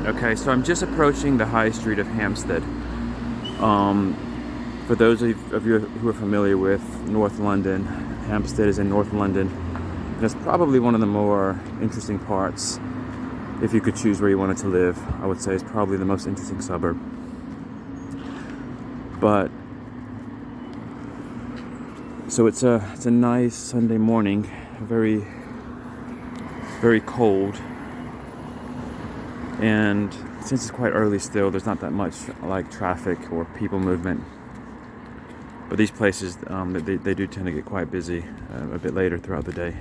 Okay, so I'm just approaching the high street of Hampstead. For those of you who are familiar with North London, Hampstead is in North London. And it's probably one of the more interesting parts. If you could choose where you wanted to live, I would say it's probably the most interesting suburb. But so it's a nice Sunday morning, very very cold, and since it's quite early still, there's not that much like traffic or people movement. But these places, they do tend to get quite busy a bit later throughout the day.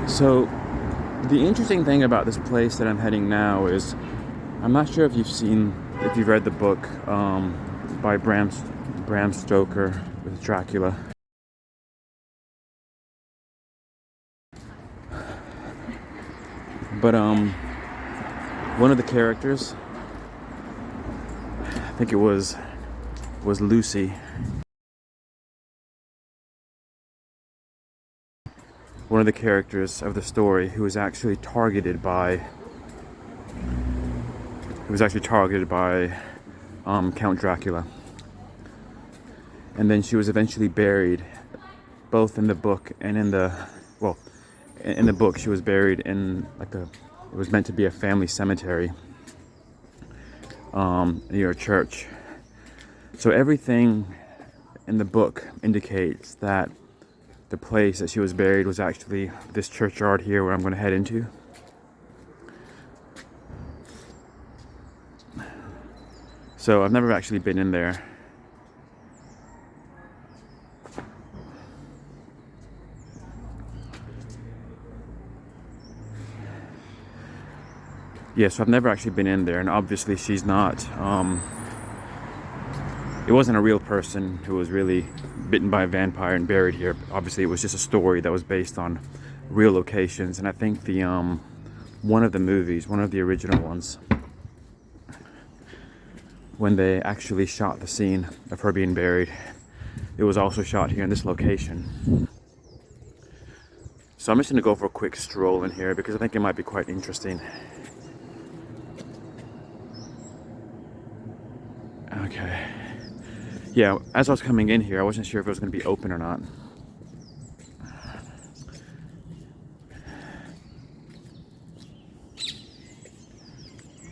So the interesting thing about this place that I'm heading now is, I'm not sure if you've read the book by Bram Stoker with Dracula. But one of the characters, I think it was Lucy. One of the characters of the story who was actually targeted by Count Dracula. And then she was eventually buried, both in the book and in the book she was buried in it was meant to be a family cemetery near a church. So everything in the book indicates that the place that she was buried was actually this churchyard here where I'm going to head into. So I've never actually been in there. Yeah, so I've never actually been in there, and obviously she's not, it wasn't a real person who was really bitten by a vampire and buried here. Obviously it was just a story that was based on real locations, and I think one of the original ones, when they actually shot the scene of her being buried, it was also shot here in this location. So I'm just going to go for a quick stroll in here because I think it might be quite interesting. Okay. Yeah, as I was coming in here, I wasn't sure if it was going to be open or not.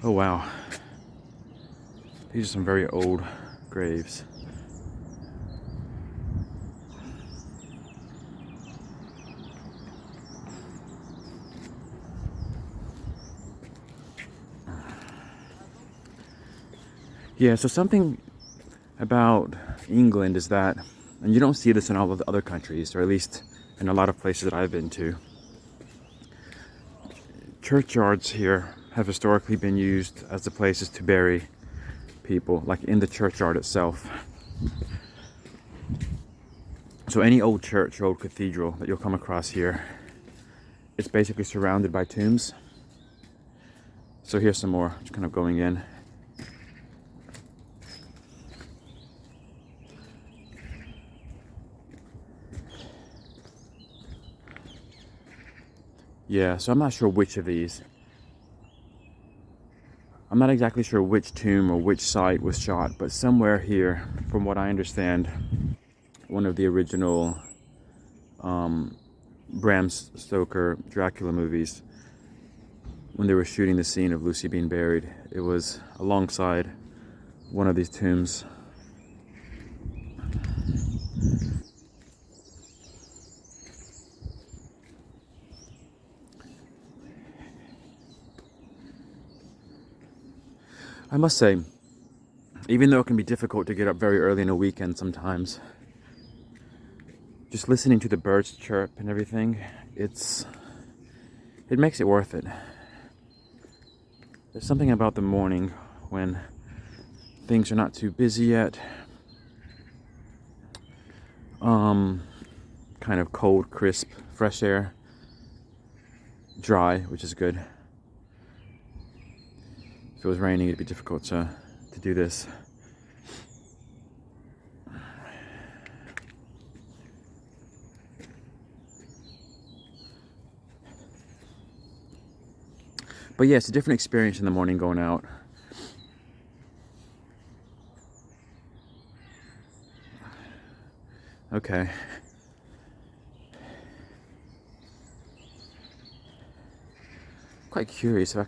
Oh wow. These are some very old graves. Yeah, so something about England is that, and you don't see this in all of the other countries, or at least in a lot of places that I've been to, churchyards here have historically been used as the places to bury people, like in the churchyard itself. So any old church or old cathedral that you'll come across here, it's basically surrounded by tombs. So here's some more, just kind of going in. Yeah, so I'm not sure which of these. I'm not exactly sure which tomb or which site was shot, but somewhere here, from what I understand, one of the original Bram Stoker Dracula movies, when they were shooting the scene of Lucy being buried. It was alongside one of these tombs. I must say, even though it can be difficult to get up very early in a weekend sometimes, just listening to the birds chirp and everything, it makes it worth it. There's something about the morning when things are not too busy yet. Kind of cold, crisp, fresh air. Dry, which is good. If it was raining, it'd be difficult to do this. But yeah, it's a different experience in the morning going out. Okay. Quite curious if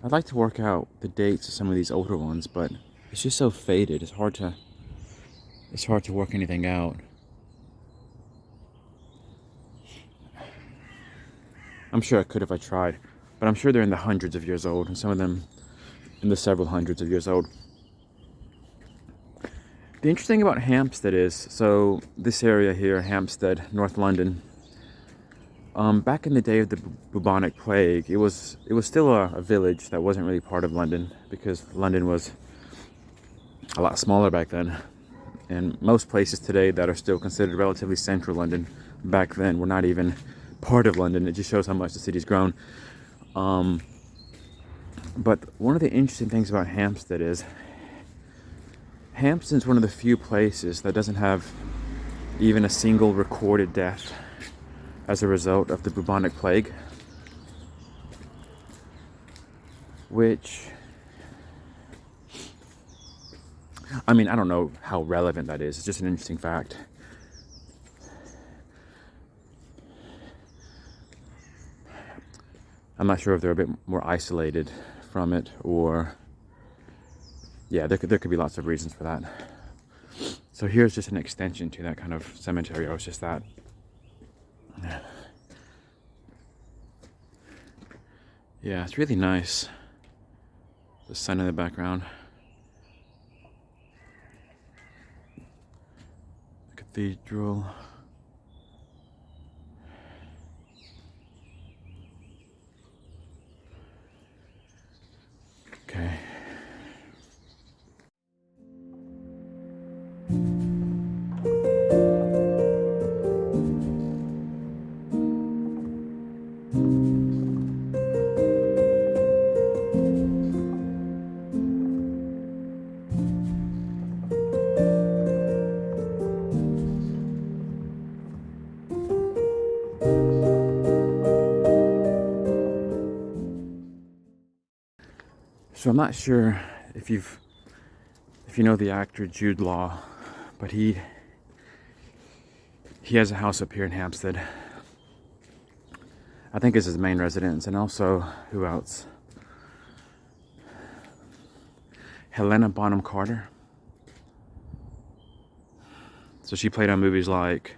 I'd like to work out the dates of some of these older ones, but it's just so faded. It's hard to work anything out. I'm sure I could if I tried, but I'm sure they're in the hundreds of years old, and some of them in the several hundreds of years old. The interesting about Hampstead is, so this area here, Hampstead, North London, back in the day of the bubonic plague, it was still a village that wasn't really part of London, because London was a lot smaller back then. And most places today that are still considered relatively central London, back then were not even part of London. It just shows how much the city's grown. But one of the interesting things about Hampstead is Hampstead's one of the few places that doesn't have even a single recorded death as a result of the bubonic plague, which, I mean, I don't know how relevant that is. It's just an interesting fact. I'm not sure if they're a bit more isolated from it, or yeah, there could be lots of reasons for that. So here's just an extension to that kind of cemetery. It's just that. Yeah, it's really nice. The sun in the background. The cathedral. Okay. So I'm not sure if you know the actor Jude Law, but he has a house up here in Hampstead. I think it's his main residence, and also, who else? Helena Bonham Carter. So she played on movies like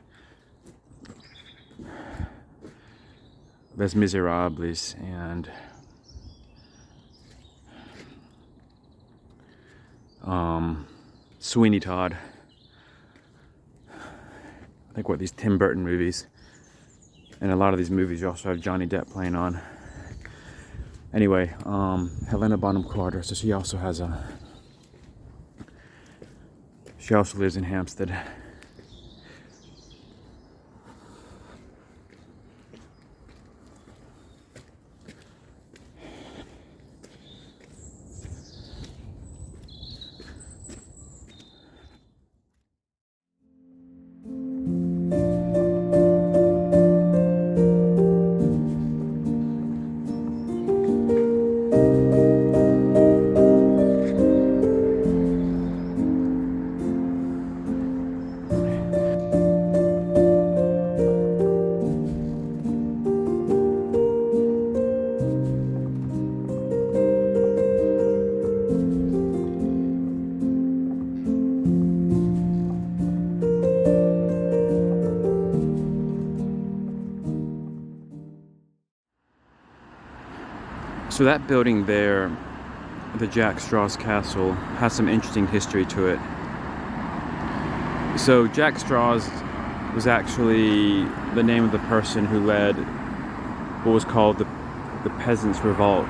Les Miserables and Sweeney Todd. I think these Tim Burton movies. And a lot of these movies you also have Johnny Depp playing on. Anyway, Helena Bonham Carter, so she also lives in Hampstead. So that building there, the Jack Straw's Castle, has some interesting history to it. So Jack Straw's was actually the name of the person who led what was called the Peasants' Revolt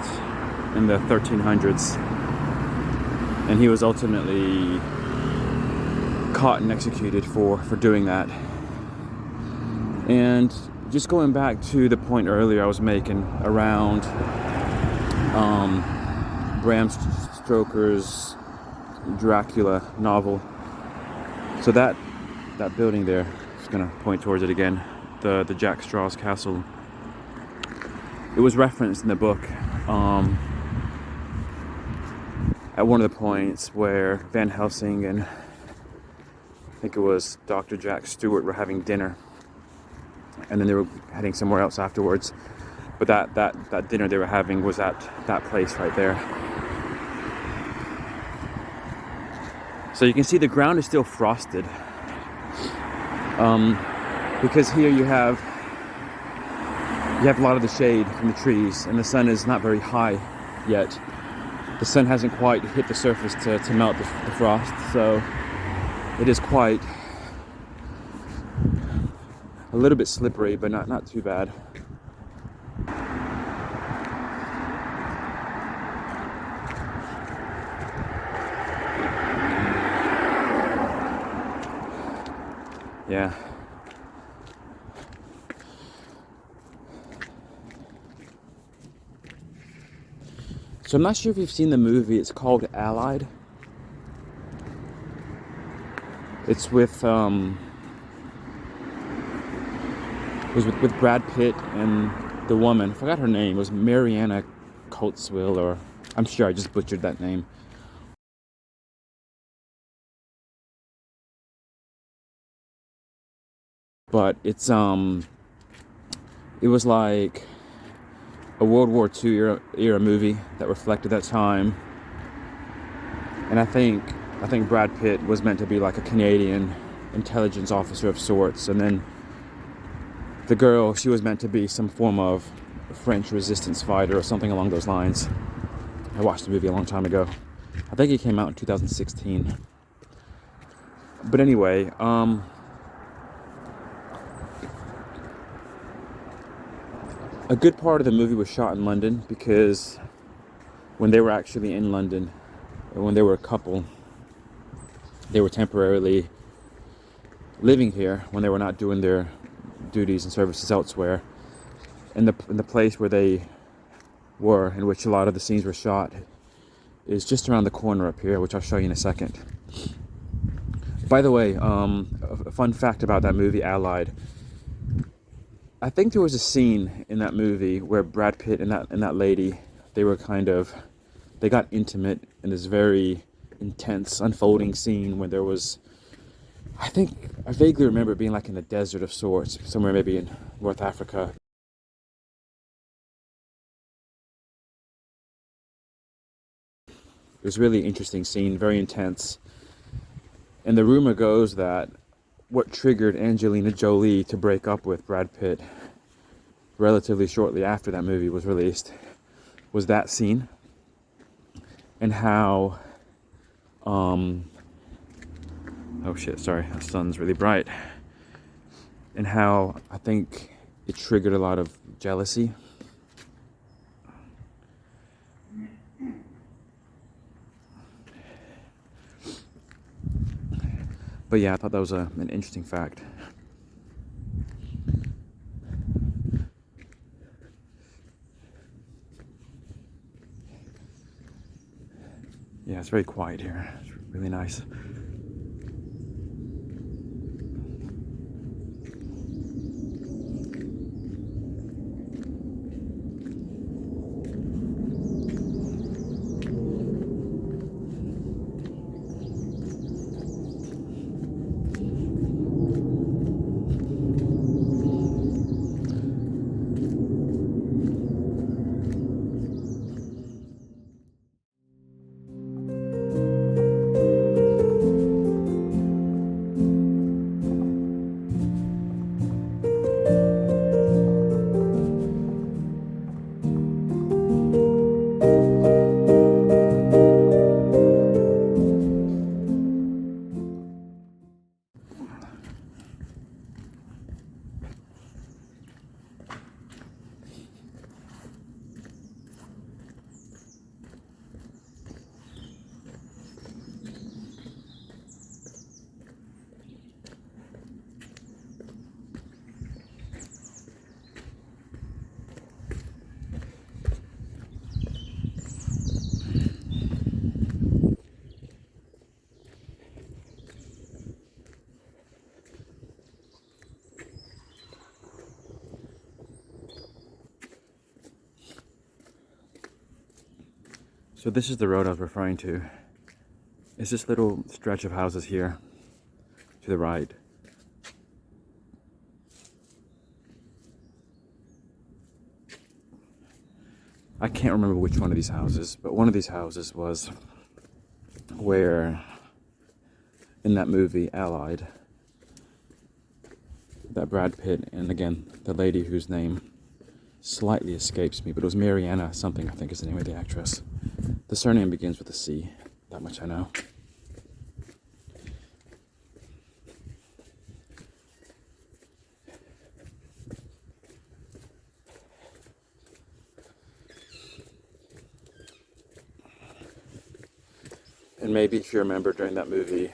in the 1300s. And he was ultimately caught and executed for doing that. And just going back to the point earlier I was making around Bram Stoker's Dracula novel. So that building there, just gonna point towards it again, the Jack Straw's Castle. It was referenced in the book at one of the points where Van Helsing and I think it was Dr. Jack Stewart were having dinner, and then they were heading somewhere else afterwards. But that dinner they were having was at that place right there. So you can see the ground is still frosted, because here you have a lot of the shade from the trees, and the sun is not very high yet. The sun hasn't quite hit the surface to melt the frost, so it is quite a little bit slippery, but not too bad. Yeah. So I'm not sure if you've seen the movie. It's called Allied. It's with Brad Pitt and the woman. I forgot her name. It was Mariana Coatswill, or I'm sure I just butchered that name. But it's it was like a World War II era movie that reflected that time. And I think Brad Pitt was meant to be like a Canadian intelligence officer of sorts, and then the girl, she was meant to be some form of French resistance fighter or something along those lines. I watched the movie a long time ago. I think it came out in 2016. But anyway, a good part of the movie was shot in London, because when they were actually in London, when they were a couple, they were temporarily living here when they were not doing their duties and services elsewhere. And the place where they were, in which a lot of the scenes were shot, is just around the corner up here, which I'll show you in a second. By the way, a fun fact about that movie, Allied. I think there was a scene in that movie where Brad Pitt and that lady, they got intimate in this very intense unfolding scene where there was, I vaguely remember it being like in a desert of sorts, somewhere maybe in North Africa. It was a really interesting scene, very intense. And the rumor goes that what triggered Angelina Jolie to break up with Brad Pitt relatively shortly after that movie was released was that scene, and how oh shit, sorry, the sun's really bright, and how I think it triggered a lot of jealousy. But yeah, I thought that was an interesting fact. Yeah, it's very quiet here. It's really nice. So this is the road I was referring to. It's this little stretch of houses here to the right. I can't remember which one of these houses, but one of these houses was where, in that movie, Allied, that Brad Pitt, and again, the lady whose name slightly escapes me, but it was Mariana something, I think is the name of the actress. The surname begins with a C, that much I know. And maybe if you remember during that movie,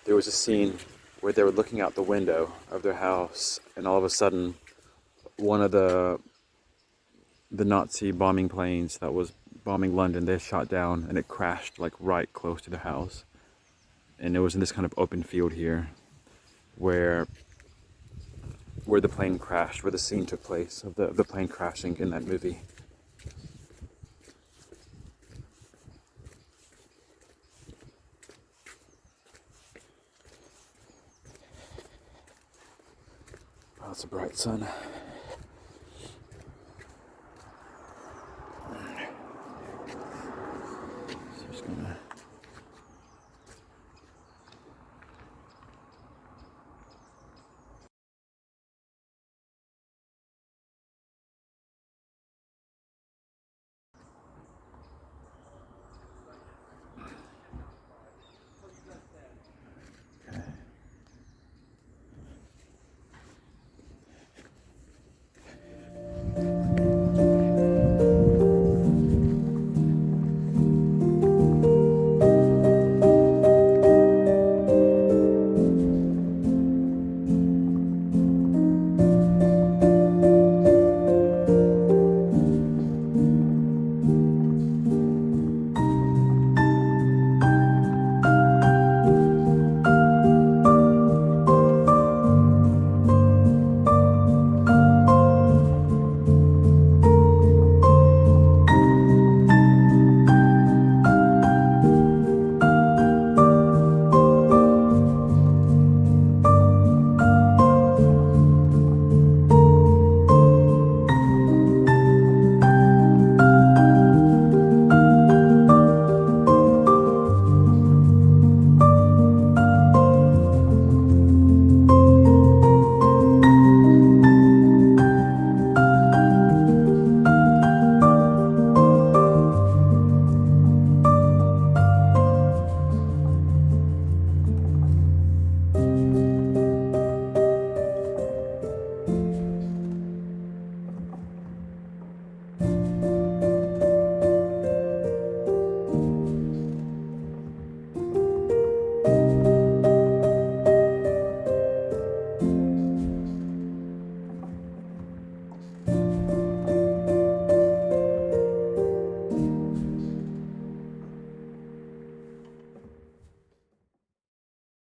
there was a scene where they were looking out the window of their house, and all of a sudden, one of the Nazi bombing planes that was bombing London, they shot down, and it crashed like right close to the house. And it was in this kind of open field here, where the plane crashed, where the scene took place of the plane crashing in that movie. Oh, it's a bright sun.